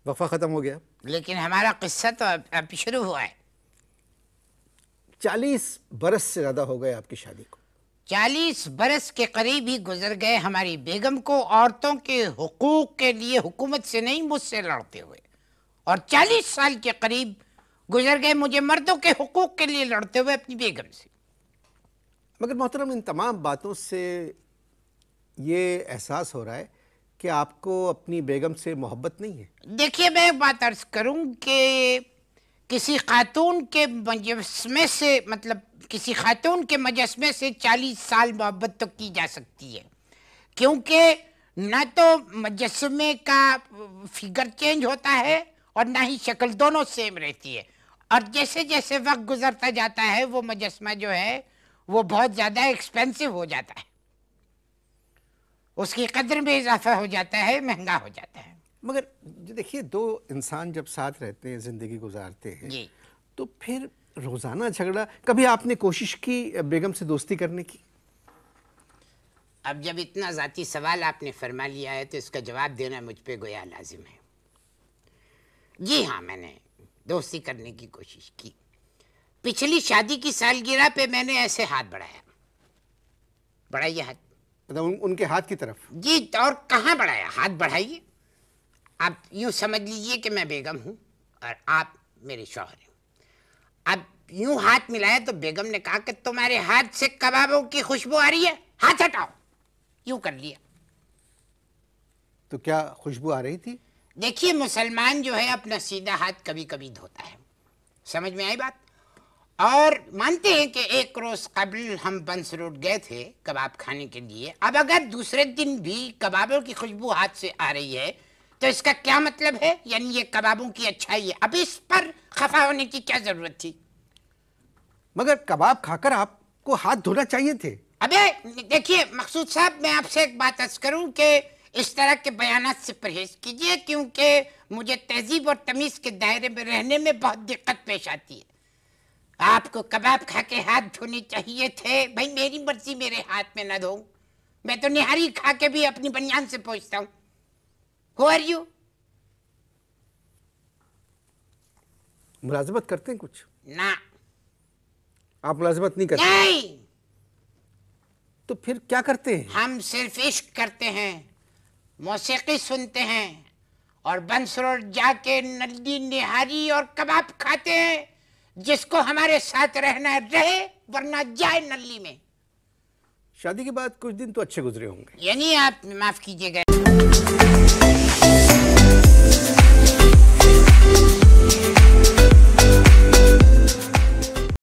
वफा ख़त्म हो गया। लेकिन हमारा किस्सा तो अब शुरू हुआ है। 40 बरस से ज़्यादा हो गए आपकी शादी को। 40 बरस के करीब ही गुजर गए हमारी बेगम को औरतों के हुकूक के लिए हुकूमत से नहीं मुझसे लड़ते हुए, और 40 साल के करीब गुजर गए मुझे मर्दों के हुकूक के लिए लड़ते हुए अपनी बेगम से। मगर मोहतरम, इन तमाम बातों से ये एहसास हो रहा है कि आपको अपनी बेगम से मोहब्बत नहीं है। देखिए, मैं एक बात अर्ज करूं कि किसी खातून के मजस्मे से, मतलब किसी खातून के मजस्मे से 40 साल मोहब्बत तो की जा सकती है, क्योंकि ना तो मजस्मे का फिगर चेंज होता है और ना ही शक्ल, दोनों सेम रहती है। और जैसे जैसे वक्त गुजरता जाता है वो मजस्मा जो है वो बहुत ज़्यादा एक्सपेंसिव हो जाता है, उसकी कदर में इजाफा हो जाता है, महंगा हो जाता है। मगर देखिए, दो इंसान जब साथ रहते हैं, ज़िंदगी गुजारते हैं जी, तो फिर रोज़ाना झगड़ा। कभी आपने कोशिश की बेगम से दोस्ती करने की? अब जब इतना ज़ाती सवाल आपने फरमा लिया है तो इसका जवाब देना मुझ पे गोया लाजिम है। जी हाँ, मैंने दोस्ती करने की कोशिश की। पिछली शादी की सालगिरह पे मैंने ऐसे हाथ बढ़ाइए हाथ, मतलब उनके हाथ की तरफ? जी, और कहाँ बढ़ाया, हाथ बढ़ाइए। आप यूँ समझ लीजिए कि मैं बेगम हूँ और आप मेरे शौहर हैं। अब यूँ हाथ मिलाया तो बेगम ने कहा कि तुम्हारे हाथ से कबाबों की खुशबू आ रही है, हाथ हटाओ। यूँ कर लिया। तो क्या खुशबू आ रही थी? देखिए, मुसलमान जो है अपना सीधा हाथ कभी कभी धोता है, समझ में आई बात। और मानते हैं कि एक रोज कबल हम बंस रोड गए थे कबाब खाने के लिए। अब अगर दूसरे दिन भी कबाबों की खुशबू हाथ से आ रही है तो इसका क्या मतलब है, यानी ये कबाबों की अच्छाई है। अब इस पर खफा होने की क्या जरूरत थी? मगर कबाब खाकर आपको हाथ धोना चाहिए थे। अबे देखिए मकसूद साहब, मैं आपसे एक बात अर्ज करूं कि इस तरह के बयानात से परहेज कीजिए, क्योंकि मुझे तहजीब और तमीज के दायरे में रहने में बहुत दिक्कत पेश आती है। आपको कबाब खा के हाथ धोने चाहिए थे। भाई मेरी मर्जी, मेरे हाथ में न धो। मैं तो निहारी खा के भी अपनी बनियान से पूछता हूँ, हु आर यू? मुलाजमत करते हैं कुछ? ना, आप मुलाजमत नहीं करते? नहीं, तो फिर क्या करते हैं? हम सिर्फ इश्क करते हैं, मौसीकी सुनते हैं और बंस रोड जाके नल्ली निहारी और कबाब खाते हैं। जिसको हमारे साथ रहना रहे, वरना जाए नल्ली में। शादी के बाद कुछ दिन तो अच्छे गुजरे होंगे। यानी आप माफ कीजिएगा।